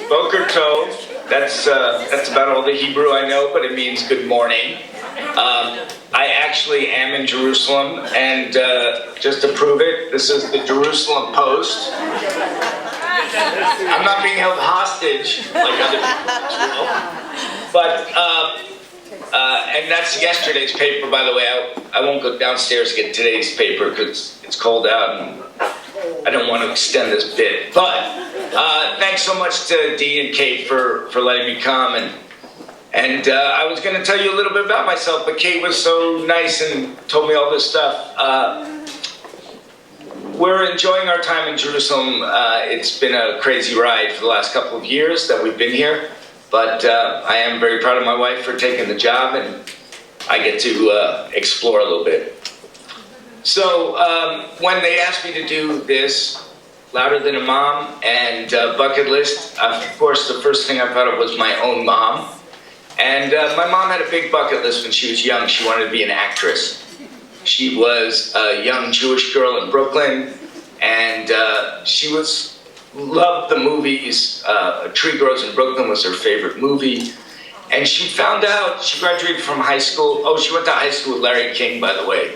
Boker Tov. That's about all the Hebrew I know, but it means good morning. I actually am in Jerusalem, and just to prove it, this is the Jerusalem Post. I'm not being held hostage like other people, but and that's yesterday's paper, by the way. I won't go downstairs to get today's paper because it's cold out and I don't want to extend this bit. But thanks so much to Dee and Kate for letting me come. And I was going to tell you a little bit about myself, but Kate was so nice and told me all this stuff. We're enjoying our time in Jerusalem. It's been a crazy ride for the last couple of years that we've been here. But I am very proud of my wife for taking the job, and I get to explore a little bit. So when they asked me to do this, Louder Than a Mom and Bucket List, of course the first thing I thought of was my own mom. And my mom had a big bucket list when she was young. She wanted to be an actress. She was a young Jewish girl in Brooklyn, and she loved the movies. A Tree Grows in Brooklyn was her favorite movie. And she found out, she graduated from high school. Oh, she went to high school with Larry King, by the way.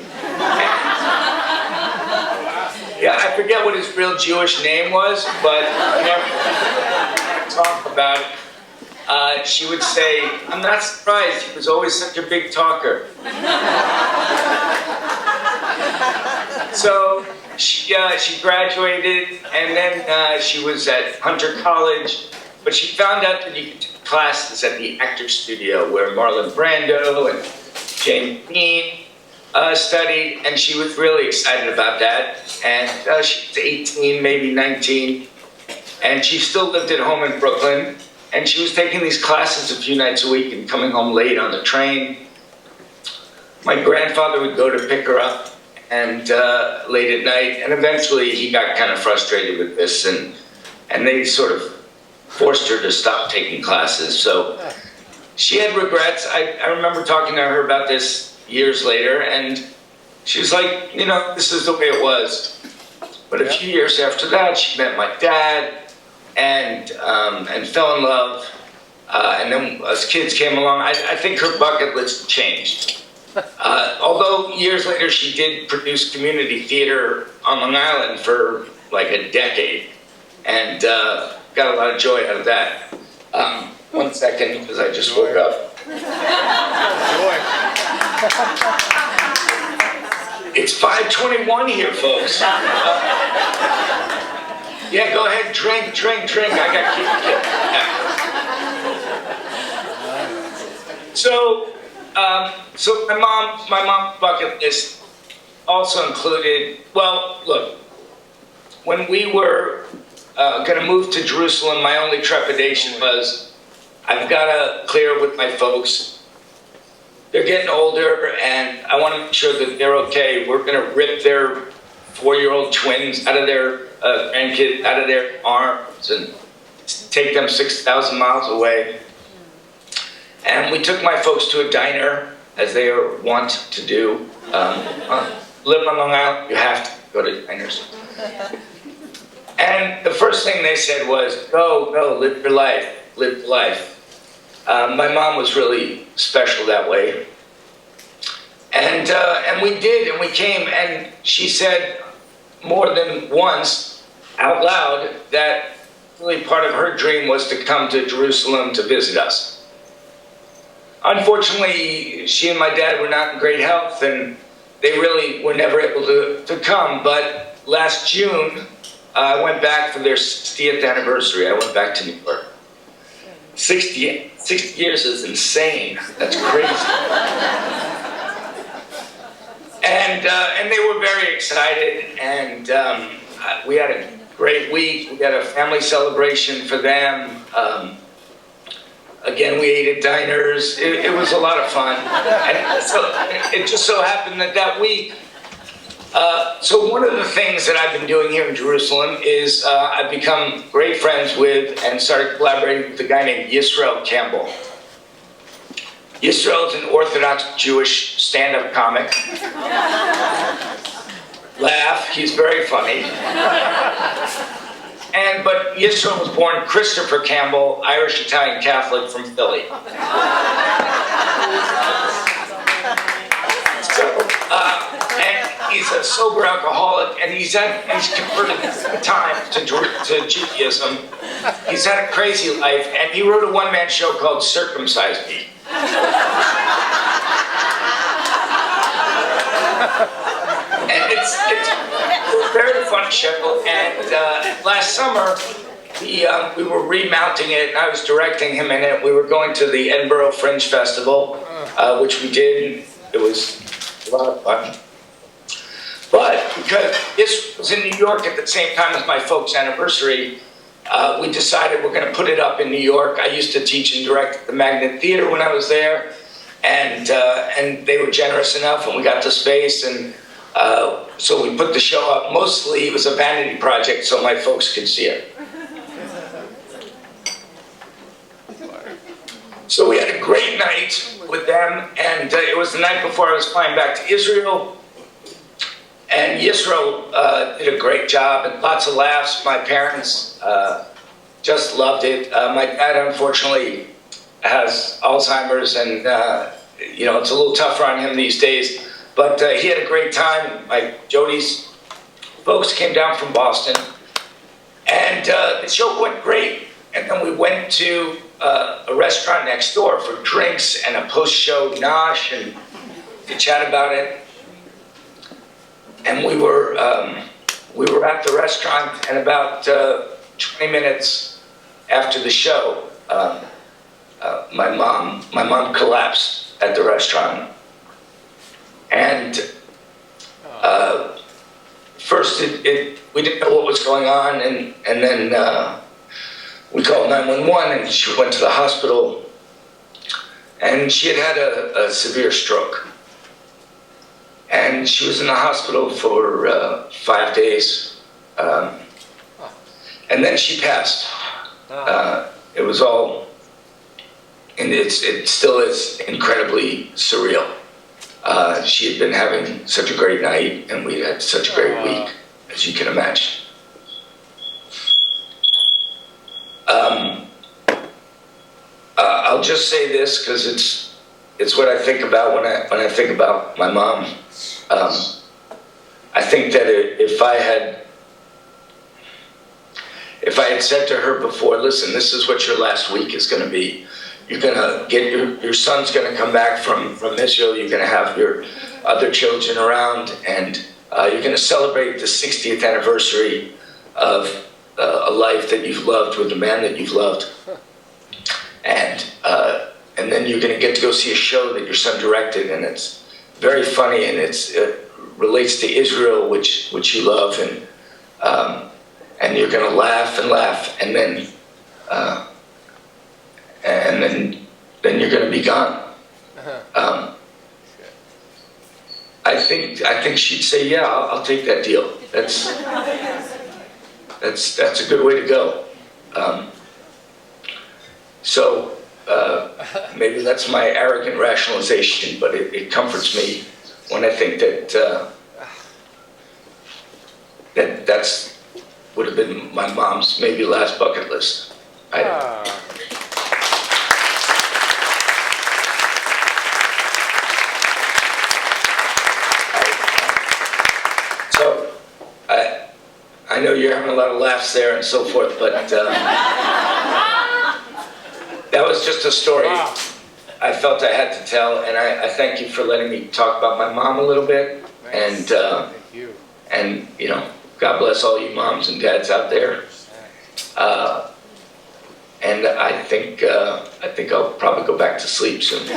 Yeah, I forget what his real Jewish name was, but whenever we talk about it, she would say, "I'm not surprised, he was always such a big talker." So she graduated, and then she was at Hunter College, but she found out that you could take classes at the Actors Studio where Marlon Brando and James Dean studied, and she was really excited about that. And she was 18, maybe 19, and she still lived at home in Brooklyn, and she was taking these classes a few nights a week and coming home late on the train. My grandfather would go to pick her up and late at night, and eventually he got kind of frustrated with this, and they sort of forced her to stop taking classes. So she had regrets. I remember talking to her about this years later, and she was like, you know, this is the way it was. But a few years after that, she met my dad and fell in love. And then as kids came along, I think her bucket list changed. Although years later, she did produce community theater on Long Island for like a decade, and got a lot of joy out of that. 1 second, because I just woke up. It's 5:21 here, folks. Yeah, go ahead, drink. I got kids. So my mom's bucket list also included, well, look, when we were going to move to Jerusalem, my only trepidation was, I've got to clear with my folks. They're getting older, and I want to make sure that they're okay. We're going to rip their 4-year-old twins out of their grandkids, out of their arms, and take them 6,000 miles away. And we took my folks to a diner, as they are wont to do. Live on Long Island, you have to go to diners. And the first thing they said was, go, live your life. My mom was really special that way. And we did, and we came, and she said more than once out loud that really part of her dream was to come to Jerusalem to visit us. Unfortunately, she and my dad were not in great health, and they really were never able to come. But last June, I went back for their 60th anniversary. I went back to New York. 60 years is insane. That's crazy. And they were very excited, and we had a great week. We had a family celebration for them. Again, we ate at diners. It was a lot of fun. And so it just so happened that week, so one of the things that I've been doing here in Jerusalem is I've become great friends with and started collaborating with a guy named Yisrael Campbell. Yisrael is an Orthodox Jewish stand-up comic. Laugh, he's very funny. But Yisro was born Christopher Campbell, Irish Italian Catholic from Philly. And he's a sober alcoholic, and he's converted times to Judaism. He's had a crazy life, and he wrote a one-man show called Circumcise Me. And it's a very fun show, and last summer, we were remounting it. I was directing him in it. We were going to the Edinburgh Fringe Festival, which we did. It was a lot of fun. But because this was in New York at the same time as my folks' anniversary, we decided we're going to put it up in New York. I used to teach and direct at the Magnet Theater when I was there, and they were generous enough, and we got the space, and so we put the show up. Mostly it was a vanity project so my folks could see it. So we had a great night with them, and it was the night before I was flying back to Israel. And Yisro did a great job, and lots of laughs. My parents just loved it. My dad, unfortunately, has Alzheimer's, and it's a little tougher on him these days. But he had a great time. Jody's folks came down from Boston, and the show went great. And then we went to a restaurant next door for drinks and a post-show nosh and to chat about it. And we were at the restaurant, and about 20 minutes after the show, my mom collapsed at the restaurant. And first we didn't know what was going on, and then we called 911, and she went to the hospital, and she had a severe stroke. And she was in the hospital for 5 days, and then she passed. It was all, and it still is incredibly surreal. She had been having such a great night, and we had such a great week, as you can imagine. I'll just say this because it's what I think about when I think about my mom. I think that if I had said to her before, listen, this is what your last week is going to be. You're going to get your son's going to come back from Israel. You're going to have your other children around, and you're going to celebrate the 60th anniversary of a life that you've loved with the man that you've loved. And then you're going to get to go see a show that your son directed, and it's very funny, and it relates to Israel, which you love, and you're going to laugh and laugh, and then you're going to be gone. I think she'd say, yeah, I'll take that deal. That's a good way to go. So maybe that's my arrogant rationalization, but it comforts me when I think that's would have been my mom's maybe last bucket list. So I know you're having a lot of laughs there and so forth, but that was just a story I felt I had to tell, and I thank you for letting me talk about my mom a little bit. And thank you. And God bless all you moms and dads out there. And I think I'll probably go back to sleep soon.